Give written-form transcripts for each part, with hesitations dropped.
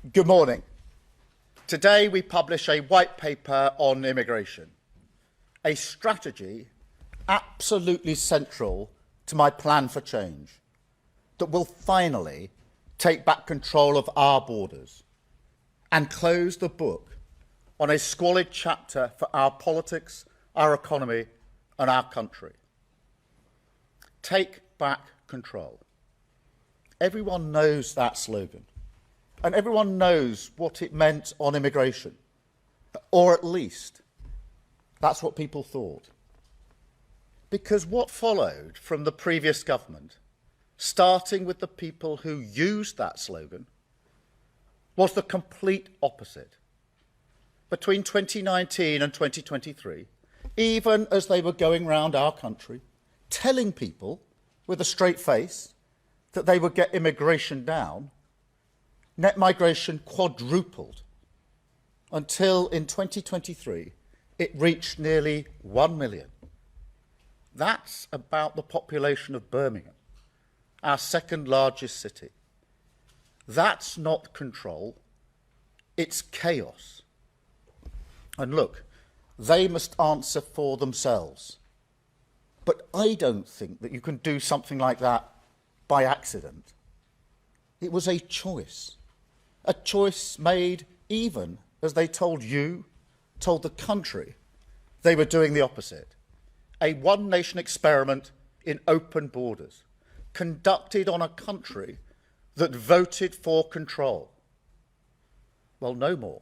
Good morning. Today we publish a white paper on immigration, a strategy absolutely central to my plan for change that will finally take back control of our borders and close the book on a squalid chapter for our politics, our economy and our country. Take back control. Everyone knows that slogan. And everyone knows what it meant on immigration, or at least that's what people thought. Because what followed from the previous government, starting with the people who used that slogan, was the complete opposite. Between 2019 and 2023, even as they were going round our country, telling people with a straight face that they would get immigration down, net migration quadrupled until in 2023 it reached nearly 1 million. That's about the population of Birmingham, our second largest city. That's not control, it's chaos. And look, they must answer for themselves. But I don't think that you can do something like that by accident. It was a choice made even as they told you, told the country, they were doing the opposite. A one-nation experiment in open borders, conducted on a country that voted for control. Well, no more.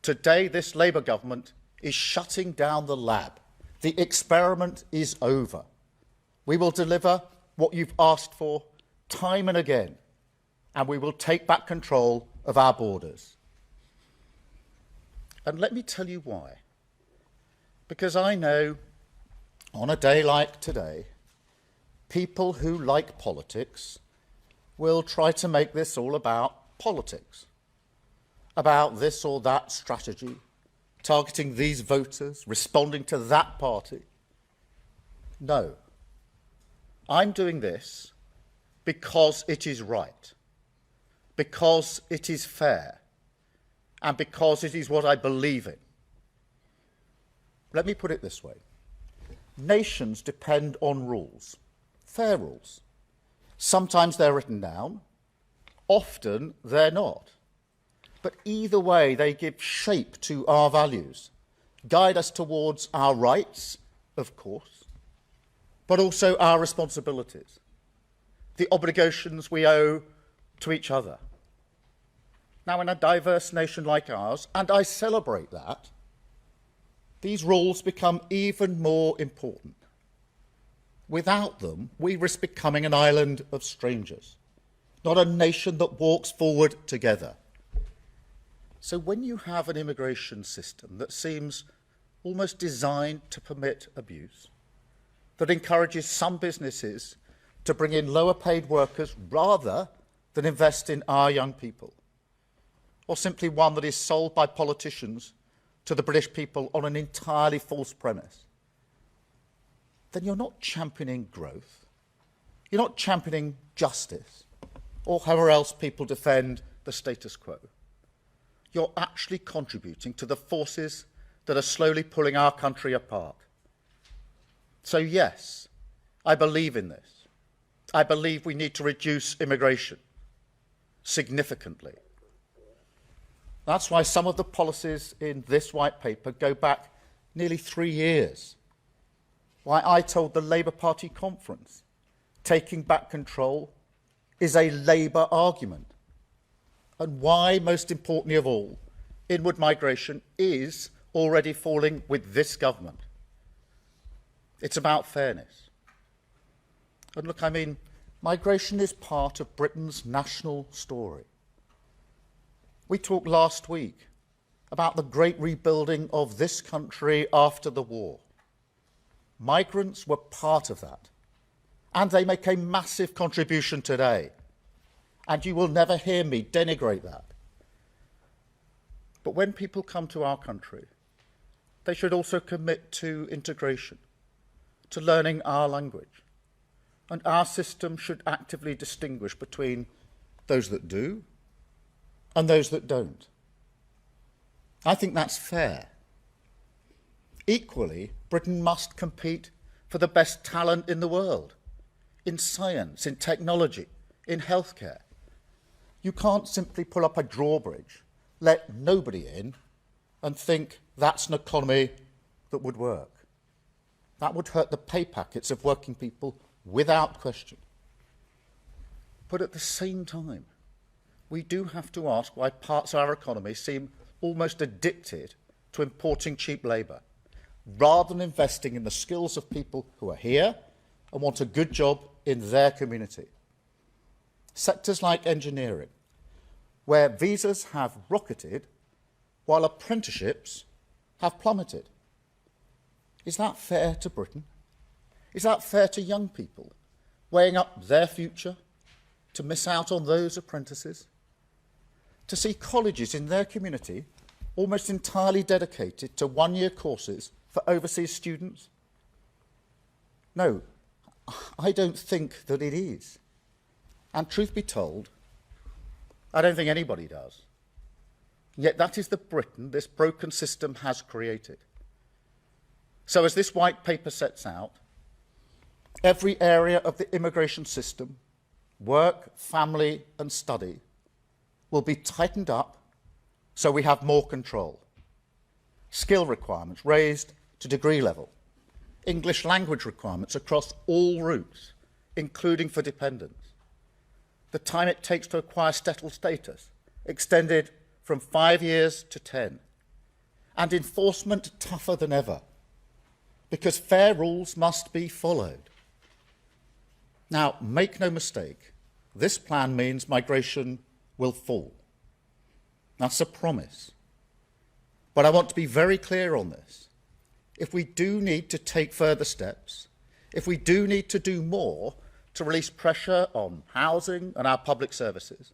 Today, this Labour government is shutting down the lab. The experiment is over. We will deliver what you've asked for time and again, and we will take back control of our borders. And let me tell you why. Because I know, on a day like today, people who like politics will try to make this all about politics, about this or that strategy, targeting these voters, responding to that party. No. I'm doing this because it is right, because it is fair, and because it is what I believe in. Let me put it this way. Nations depend on rules, fair rules. Sometimes they're written down, often they're not. But either way, they give shape to our values, guide us towards our rights, of course, but also our responsibilities, the obligations we owe to each other. Now, in a diverse nation like ours, and I celebrate that, these rules become even more important. Without them, we risk becoming an island of strangers, not a nation that walks forward together. So when you have an immigration system that seems almost designed to permit abuse, that encourages some businesses to bring in lower paid workers rather than invest in our young people, or simply one that is sold by politicians to the British people on an entirely false premise, then you're not championing growth, you're not championing justice, or however else people defend the status quo. You're actually contributing to the forces that are slowly pulling our country apart. So yes, I believe in this. I believe we need to reduce immigration significantly. That's why some of the policies in this white paper go back nearly 3 years. Why I told the Labour Party conference, taking back control is a Labour argument. And why, most importantly of all, inward migration is already falling with this government. It's about fairness. And look, I mean, migration is part of Britain's national story. We talked last week about the great rebuilding of this country after the war. Migrants were part of that, and they make a massive contribution today. And you will never hear me denigrate that. But when people come to our country, they should also commit to integration, to learning our language. And our system should actively distinguish between those that do and those that don't. I think that's fair. Equally, Britain must compete for the best talent in the world, in science, in technology, in healthcare. You can't simply pull up a drawbridge, let nobody in, and think that's an economy that would work. That would hurt the pay packets of working people without question. But at the same time, we do have to ask why parts of our economy seem almost addicted to importing cheap labour, rather than investing in the skills of people who are here and want a good job in their community. Sectors like engineering, where visas have rocketed while apprenticeships have plummeted. Is that fair to Britain? Is that fair to young people, weighing up their future to miss out on those apprentices? To see colleges in their community almost entirely dedicated to one-year courses for overseas students? No, I don't think that it is. And truth be told, I don't think anybody does. Yet that is the Britain this broken system has created. So as this white paper sets out, every area of the immigration system, work, family and study, will be tightened up so we have more control. Skill requirements raised to degree level. English language requirements across all routes, including for dependents. The time it takes to acquire settled status extended from 5 years to 10. And enforcement tougher than ever, because fair rules must be followed. Now, make no mistake, this plan means migration will fall. That's a promise. But I want to be very clear on this. If we do need to take further steps, if we do need to do more to release pressure on housing and our public services,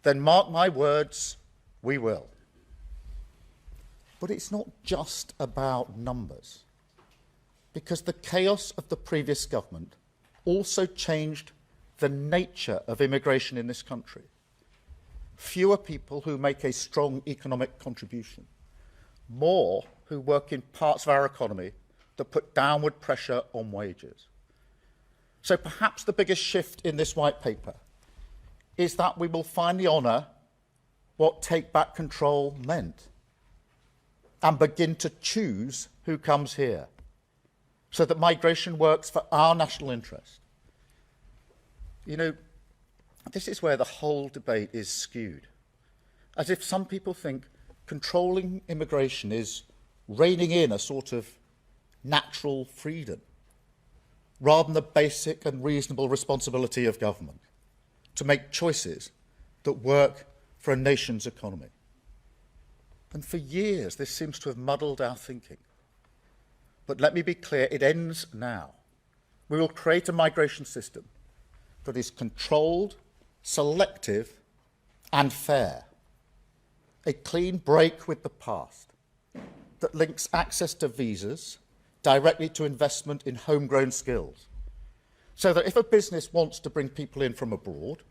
then mark my words, we will. But it's not just about numbers, because the chaos of the previous government also changed the nature of immigration in this country. Fewer people who make a strong economic contribution, more who work in parts of our economy that put downward pressure on wages. So perhaps the biggest shift in this white paper is that we will finally honour what take back control meant and begin to choose who comes here so that migration works for our national interest. You know, this is where the whole debate is skewed, as if some people think controlling immigration is reining in a sort of natural freedom, rather than the basic and reasonable responsibility of government to make choices that work for a nation's economy. And for years, this seems to have muddled our thinking. But let me be clear, it ends now. We will create a migration system that is controlled, selective and fair. A clean break with the past that links access to visas directly to investment in homegrown skills, so that if a business wants to bring people in from abroad,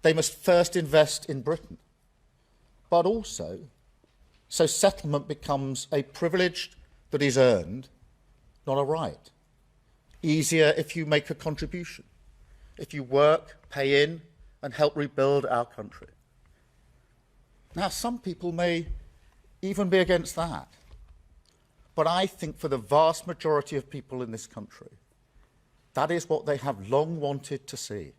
they must first invest in Britain, but also so settlement becomes a privilege that is earned, not a right. Easier if you make a contribution, if you work, pay in, and help rebuild our country. Now, some people may even be against that, but I think for the vast majority of people in this country, that is what they have long wanted to see.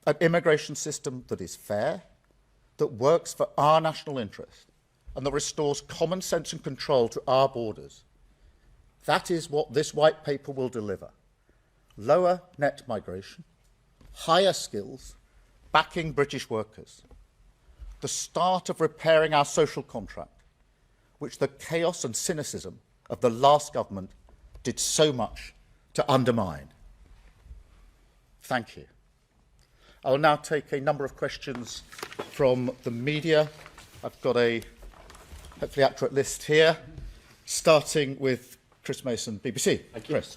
An immigration system that is fair, that works for our national interest, and that restores common sense and control to our borders. That is what this white paper will deliver. Lower net migration, higher skills, backing British workers. The start of repairing our social contract, which the chaos and cynicism of the last government did so much to undermine. Thank you. I will now take a number of questions from the media. I've got a hopefully accurate list here, starting with Chris Mason, BBC. Thank you. Chris.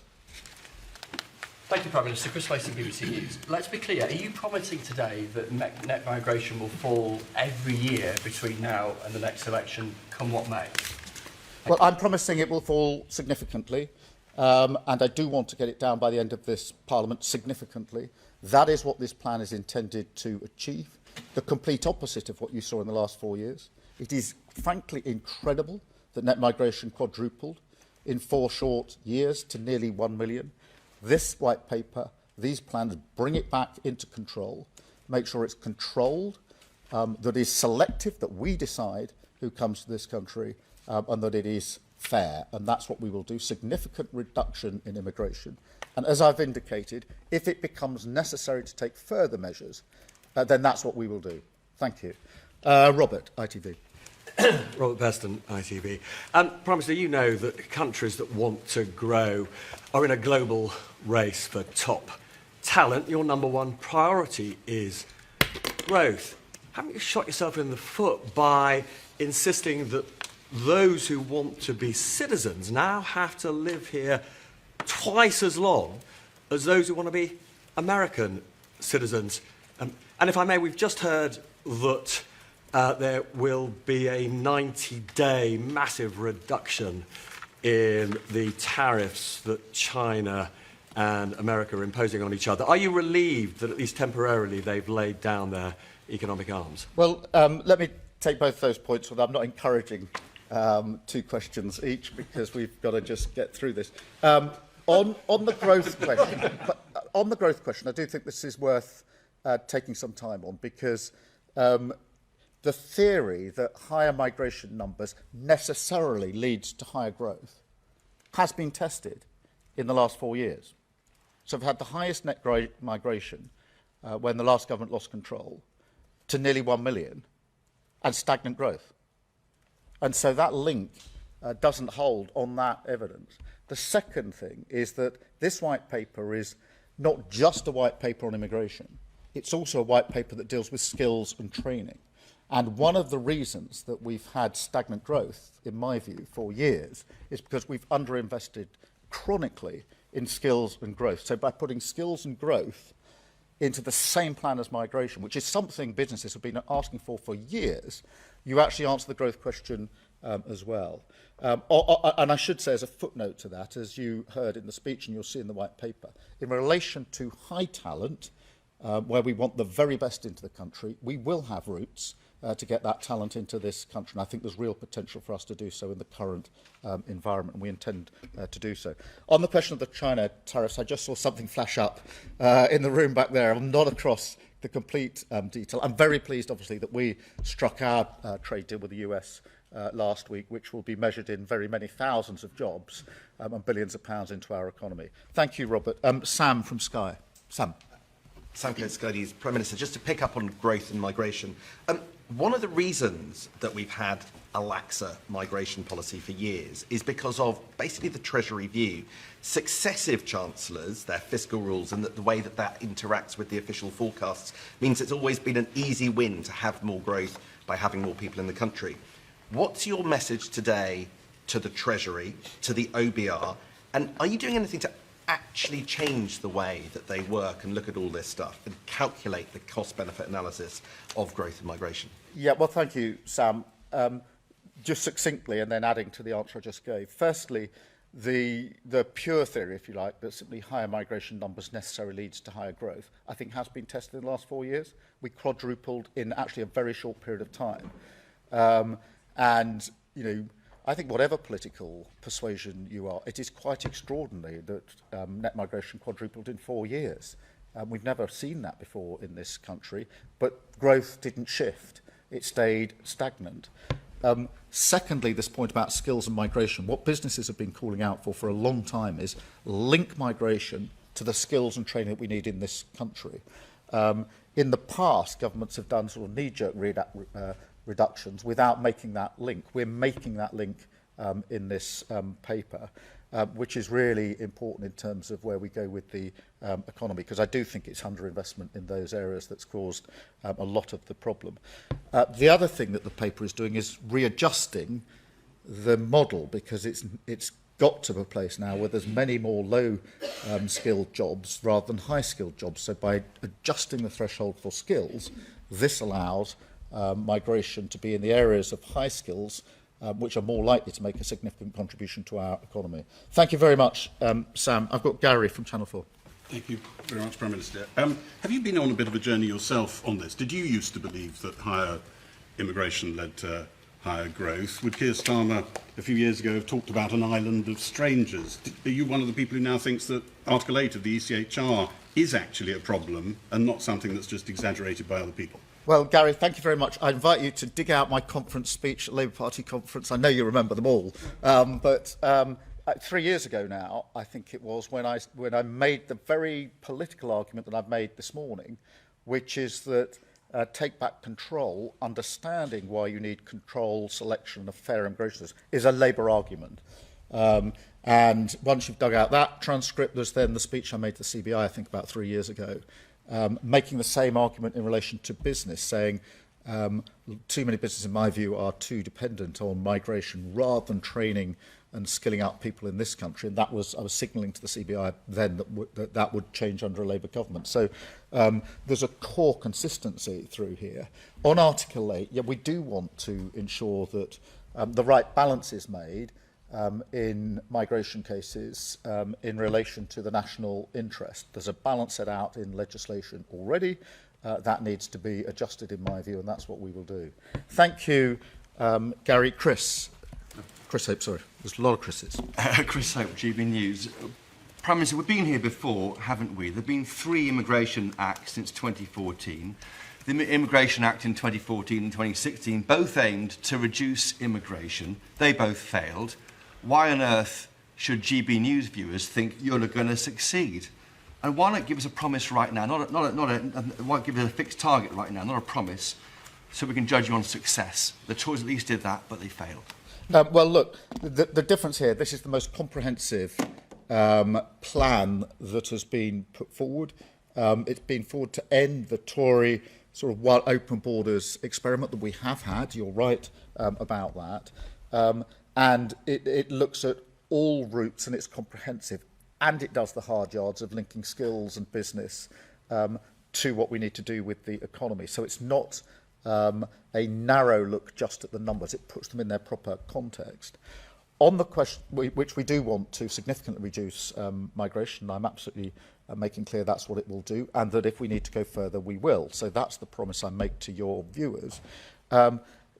Thank you, Prime Minister. Chris Mason, BBC News. Let's be clear, are you promising today that net migration will fall every year between now and the next election, come what may? Well, I'm promising it will fall significantly, and I do want to get it down by the end of this Parliament significantly. That is what this plan is intended to achieve, the complete opposite of what you saw in the last 4 years. It is frankly incredible that net migration quadrupled in 4 short years to nearly 1 million. This white paper, these plans bring it back into control, make sure it's controlled, that is selective, that we decide who comes to this country, and that it is fair. And that's what we will do, significant reduction in immigration. And as I've indicated, if it becomes necessary to take further measures, then that's what we will do. Thank you. Robert, ITV. Robert Peston, ITV. Prime Minister, you know that countries that want to grow are in a global race for top talent. Your number one priority is growth. Haven't you shot yourself in the foot by insisting that those who want to be citizens now have to live here twice as long as those who want to be American citizens? And if I may, we've just heard that there will be a 90-day massive reduction in the tariffs that China and America are imposing on each other. Are you relieved that at least temporarily they've laid down their economic arms? Well, let me take both those points. I'm not encouraging 2 questions each because we've got to just get through this. On the growth question, I do think this is worth taking some time on because the theory that higher migration numbers necessarily leads to higher growth has been tested in the last 4 years. So we've had the highest net migration when the last government lost control to nearly 1 million and stagnant growth. And so that link doesn't hold on that evidence. The second thing is that this white paper is not just a white paper on immigration, it's also a white paper that deals with skills and training. And one of the reasons that we've had stagnant growth, in my view, for years, is because we've underinvested chronically in skills and growth. So by putting skills and growth into the same plan as migration, which is something businesses have been asking for years, you actually answer the growth question as well. And I should say as a footnote to that, as you heard in the speech and you'll see in the white paper, in relation to high talent, where we want the very best into the country, we will have routes to get that talent into this country. And I think there's real potential for us to do so in the current environment, and we intend to do so. On the question of the China tariffs, I just saw something flash up in the room back there. I'm not across the complete detail. I'm very pleased, obviously, that we struck our trade deal with the US last week, which will be measured in very many thousands of jobs and billions of pounds into our economy. Thank you, Robert. Sam from Sky. Sam. Sam Coates, Sky News. Prime Minister, just to pick up on growth and migration, one of the reasons that we've had a laxer migration policy for years is because of basically the Treasury view. Successive chancellors, their fiscal rules, and the way that that interacts with the official forecasts means it's always been an easy win to have more growth by having more people in the country. What's your message today to the Treasury, to the OBR, and are you doing anything to actually change the way that they work and look at all this stuff and calculate the cost-benefit analysis of growth and migration? Yeah, well, thank you, Sam. Just succinctly, and then adding to the answer I just gave. Firstly, the pure theory, if you like, that simply higher migration numbers necessarily leads to higher growth, I think has been tested in the last 4 years. We quadrupled in actually a very short period of time. And, you know, I think whatever political persuasion you are, it is quite extraordinary that net migration quadrupled in 4 years. We've never seen that before in this country, but growth didn't shift. It stayed stagnant. Secondly, this point about skills and migration, what businesses have been calling out for a long time is link migration to the skills and training that we need in this country. In the past, governments have done sort of knee-jerk reductions without making that link. We're making that link in this paper, which is really important in terms of where we go with the economy, because I do think it's underinvestment in those areas that's caused a lot of the problem. The other thing that the paper is doing is readjusting the model, because it's got to a place now where there's many more low-skilled jobs rather than high-skilled jobs. So by adjusting the threshold for skills, this allows migration to be in the areas of high skills, which are more likely to make a significant contribution to our economy. Thank you very much, Sam. I've got Gary from Channel 4. Thank you very much, Prime Minister. Have you been on a bit of a journey yourself on this? Did you used to believe that higher immigration led to higher growth? Would Keir Starmer a few years ago have talked about an island of strangers? Are you one of the people who now thinks that Article 8 of the ECHR is actually a problem and not something that's just exaggerated by other people? Well, Gary, thank you very much. I invite you to dig out my conference speech at Labour Party conference. I know you remember them all. But 3 years ago now, I think it was, when I made the very political argument that I've made this morning, which is that take back control, understanding why you need control, selection of fair immigration is a Labour argument. And once you've dug out that transcript, there's then the speech I made to the CBI, I think about 3 years ago, making the same argument in relation to business, saying too many businesses, in my view, are too dependent on migration rather than training and skilling up people in this country. And that was, I was signalling to the CBI then that would change under a Labour government. So there's a core consistency through here. On Article 8, yeah, we do want to ensure that the right balance is made in migration cases in relation to the national interest. There's a balance set out in legislation already. That needs to be adjusted, in my view, and that's what we will do. Thank you, Gary. Chris Hope, sorry. There's a lot of Chris's. Chris Hope, GB News. Prime Minister, we've been here before, haven't we? There have been 3 immigration acts since 2014. The Immigration Act in 2014 and 2016 both aimed to reduce immigration. They both failed. Why on earth should GB News viewers think you're going to succeed? And why not give us a promise right now? Why give us a fixed target right now, not a promise, so we can judge you on success? The Tories at least did that, but they failed. Well, look, the difference here, this is the most comprehensive plan that has been put forward. It's been forward to end the Tory sort of wild open borders experiment that we have had. You're right about that. And it looks at all routes, and it's comprehensive. And it does the hard yards of linking skills and business to what we need to do with the economy. So it's not a narrow look just at the numbers. It puts them in their proper context. On the question, which we do want to significantly reduce migration, I'm absolutely making clear that's what it will do, and that if we need to go further, we will. So that's the promise I make to your viewers.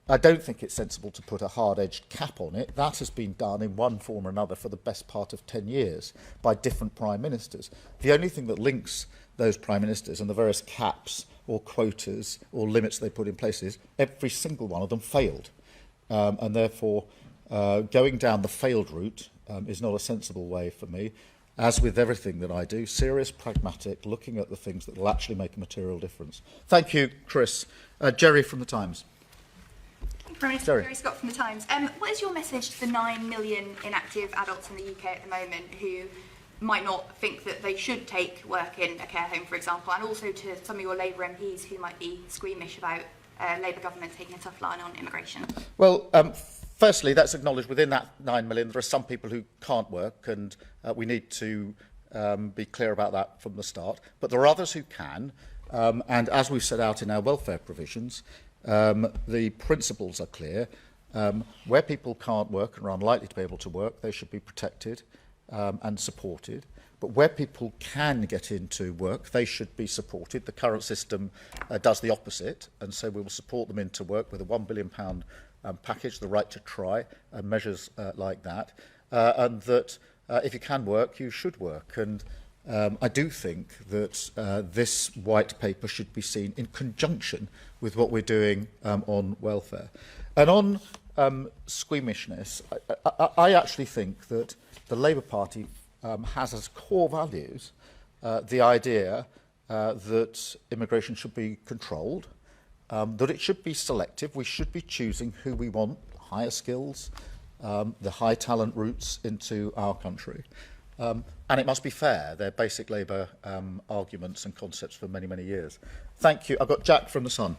I don't think it's sensible to put a hard-edged cap on it. That has been done in one form or another for the best part of 10 years by different prime ministers. The only thing that links those prime ministers and the various caps or quotas or limits they put in place is every single one of them failed. And therefore, going down the failed route is not a sensible way for me. As with everything that I do, serious, pragmatic, looking at the things that will actually make a material difference. Thank you, Chris. Jerry from The Times. Prime Minister Jerry Scott from The Times. What is your message to the 9 million inactive adults in the UK at the moment who might not think that they should take work in a care home, for example, and also to some of your Labour MPs who might be squeamish about Labour government taking a tough line on immigration? Well, firstly, that's acknowledged within that 9 million there are some people who can't work, and we need to be clear about that from the start. But there are others who can, and as we've set out in our welfare provisions, the principles are clear. Where people can't work and are unlikely to be able to work, they should be protected and supported. But where people can get into work, they should be supported. The current system does the opposite, and so we will support them into work with a £1 billion package, the right to try, and measures like that. And that if you can work, you should work. And I do think that this white paper should be seen in conjunction with what we're doing on welfare. And on squeamishness, I actually think that the Labour Party has as core values the idea that immigration should be controlled, that it should be selective. We should be choosing who we want, higher skills, the high talent routes into our country. And it must be fair. They're basic Labour arguments and concepts for many, many years. Thank you. I've got Jack from The Sun.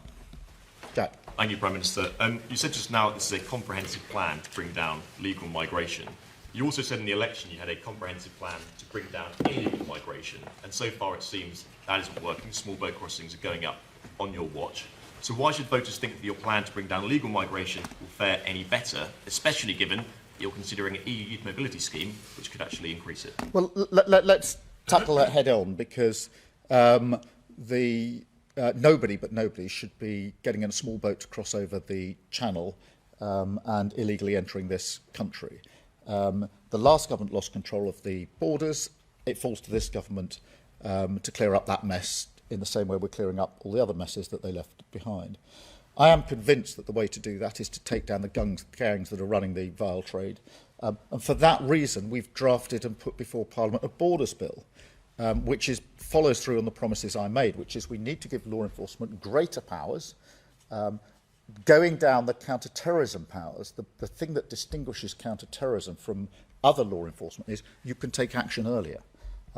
Jack. Thank you, Prime Minister. You said just now this is a comprehensive plan to bring down legal migration. You also said in the election you had a comprehensive plan to bring down illegal migration, and so far it seems that isn't working. Small boat crossings are going up on your watch. So why should voters think that your plan to bring down illegal migration will fare any better, especially given that you're considering an EU youth mobility scheme, which could actually increase it? Well, let's tackle that head on, because nobody should be getting in a small boat to cross over the channel and illegally entering this country. The last government lost control of the borders. It falls to this government to clear up that mess in the same way we're clearing up all the other messes that they left behind. I am convinced that the way to do that is to take down the gangs that are running the vile trade. And for that reason, we've drafted and put before Parliament a borders bill, which follows through on the promises I made, which is we need to give law enforcement greater powers, going down the counter-terrorism powers. The thing that distinguishes counter-terrorism from other law enforcement is you can take action earlier.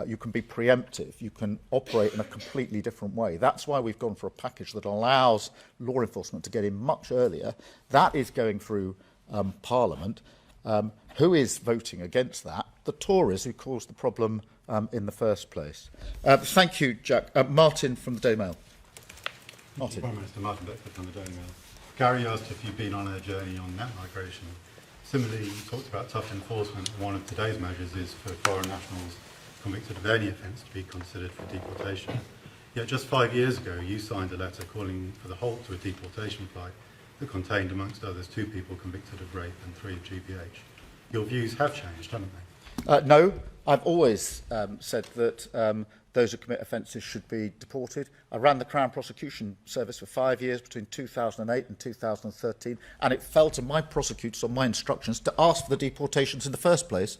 You can be preemptive. You can operate in a completely different way. That's why we've gone for a package that allows law enforcement to get in much earlier. That is going through Parliament. Who is voting against that? The Tories, who caused the problem in the first place. Thank you, Jack. Martin from the Daily Mail. Martin. Prime Minister Martin Beckford from the Daily Mail. Gary asked if you've been on a journey on net migration. Similarly, you talked about tough enforcement. One of today's measures is for foreign nationals convicted of any offence to be considered for deportation. Yet just 5 years ago, you signed a letter calling for the halt to a deportation flight that contained, amongst others, 2 people convicted of rape and 3 of GBH. Your views have changed, haven't they? No, I've always said that those who commit offences should be deported. I ran the Crown Prosecution Service for 5 years between 2008 and 2013, and it fell to my prosecutors on my instructions to ask for the deportations in the first place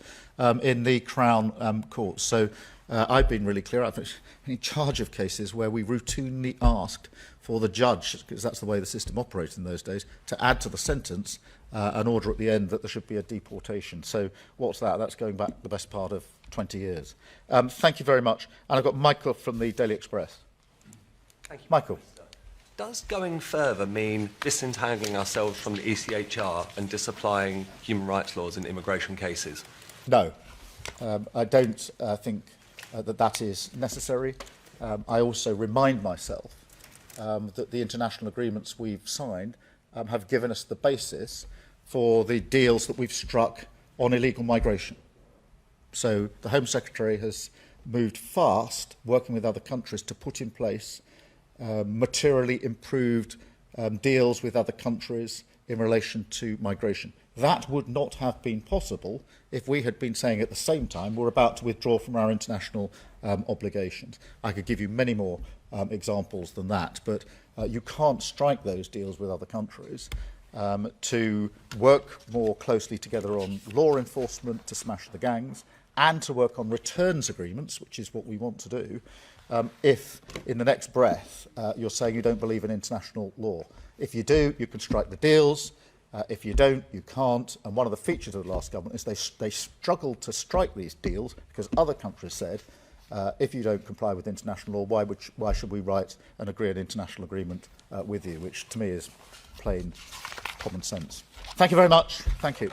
in the Crown courts. So I've been really clear. I've been in charge of cases where we routinely asked for the judge, because that's the way the system operated in those days, to add to the sentence an order at the end that there should be a deportation. So what's that? That's going back the best part of 20 years. Thank you very much. And I've got Michael from the Daily Express. Thank you. Michael. Does going further mean disentangling ourselves from the ECHR and disapplying human rights laws in immigration cases? No. I don't think that is necessary. I also remind myself that the international agreements we've signed have given us the basis for the deals that we've struck on illegal migration. So the Home Secretary has moved fast, working with other countries, to put in place materially improved deals with other countries in relation to migration. That would not have been possible if we had been saying at the same time we're about to withdraw from our international obligations. I could give you many more examples than that, but you can't strike those deals with other countries to work more closely together on law enforcement to smash the gangs, and to work on returns agreements, which is what we want to do, if in the next breath you're saying you don't believe in international law. If you do, you can strike the deals. If you don't, you can't. And one of the features of the last government is they struggled to strike these deals because other countries said, if you don't comply with international law, why should we write and agree an international agreement with you, which to me is plain common sense. Thank you very much. Thank you.